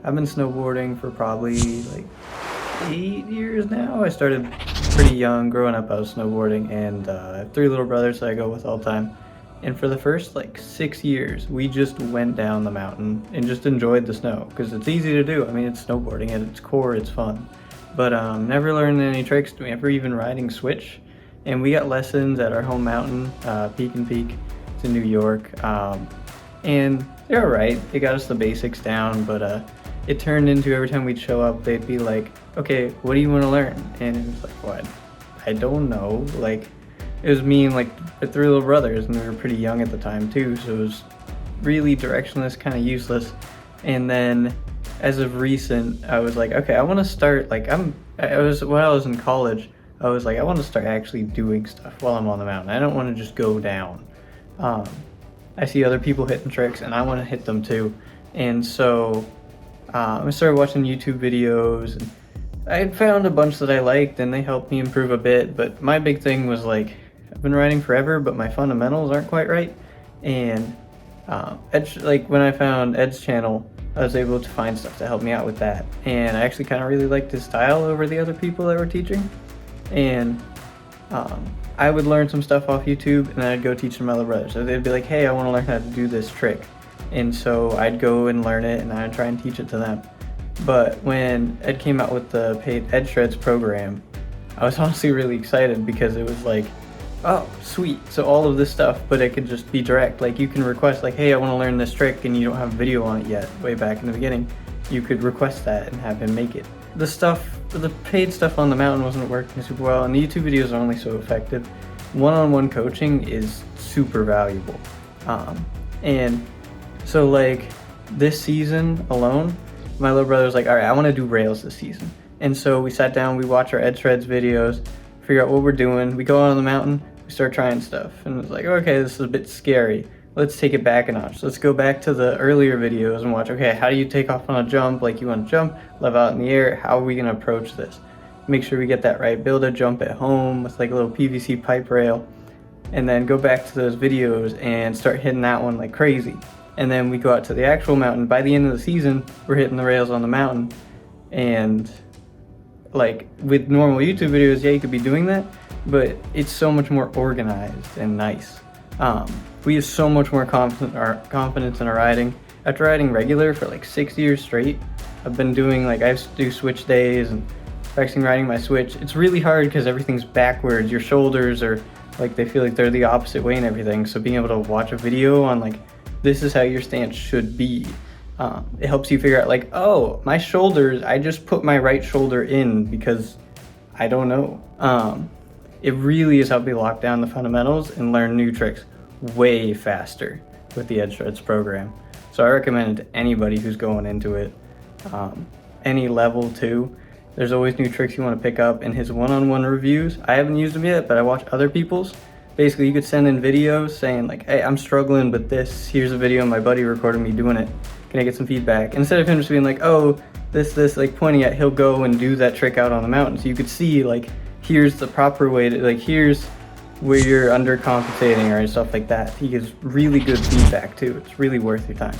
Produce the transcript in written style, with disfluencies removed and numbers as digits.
I've been snowboarding for probably like 8 years now. I started pretty young. Growing up, I was snowboarding, and I have three little brothers that I go with all the time. And for the first like 6 years, we just went down the mountain and just enjoyed the snow because it's easy to do. I mean, it's snowboarding at its core, it's fun. But never learned any tricks, never even riding switch. And we got lessons at our home mountain, Peak and Peak. It's in New York. And they're all right. They got us the basics down, but it turned into every time we'd show up, they'd be like, okay, what do you want to learn? And it was like, what? I don't know. Like, it was me and like the three little brothers, and we were pretty young at the time too, so it was really directionless, kind of useless. And then as of recent, I was like, okay, I want to start, like, when I was in college, I was like, I want to start actually doing stuff while I'm on the mountain. I don't want to just go down. I see other people hitting tricks, and I want to hit them too. And so I started watching YouTube videos, and I had found a bunch that I liked, and they helped me improve a bit. But my big thing was like, I've been riding forever, but my fundamentals aren't quite right. And when I found Ed's channel, I was able to find stuff to help me out with that. And I actually kind of really liked his style over the other people that were teaching. And I would learn some stuff off YouTube, and then I'd go teach some other brothers. So they'd be like, hey, I want to learn how to do this trick. And so I'd go and learn it, and I'd try and teach it to them. But when Ed came out with the paid Ed Shreds program, I was honestly really excited because it was like, oh, sweet. So all of this stuff, but it could just be direct. Like, you can request like, hey, I want to learn this trick, and you don't have a video on it yet. Way back in the beginning, you could request that and have him make it. The paid stuff on the mountain wasn't working super well, and the YouTube videos are only so effective. One-on-one coaching is super valuable. And so like this season alone, my little brother was like, all right, I want to do rails this season. And so we sat down, we watch our Ed Shreds videos, figure out what we're doing. We go out on the mountain, we start trying stuff. And it's like, okay, this is a bit scary. Let's take it back a notch. Let's go back to the earlier videos and watch, okay, how do you take off on a jump? Like, you want to jump, level out in the air. How are we going to approach this? Make sure we get that right. Build a jump at home with like a little PVC pipe rail. And then go back to those videos and start hitting that one like crazy. And then we go out to the actual mountain. By the end of the season, we're hitting the rails on the mountain. And like with normal YouTube videos, yeah, you could be doing that, but it's so much more organized and nice. We have so much more confidence in our riding. After riding regular for like 6 years straight, I've been doing like, I do switch days and practicing riding my switch. It's really hard because everything's backwards. Your shoulders are like, they feel like they're the opposite way and everything. So being able to watch a video on like, this is how your stance should be. It helps you figure out like, oh, my shoulders, I just put my right shoulder in because I don't know. It really has helped me lock down the fundamentals and learn new tricks way faster with the Ed Shreds program. So I recommend it to anybody who's going into it, any level too. There's always new tricks you want to pick up in his one-on-one reviews. I haven't used them yet, but I watch other people's. Basically, you could send in videos saying like, hey, I'm struggling with this. Here's a video of my buddy recording me doing it. Can I get some feedback? Instead of him just being like, oh, this, like pointing at, he'll go and do that trick out on the mountain. So you could see like, here's the proper way to, like, here's where you're undercompensating or stuff like that. He gives really good feedback too. It's really worth your time.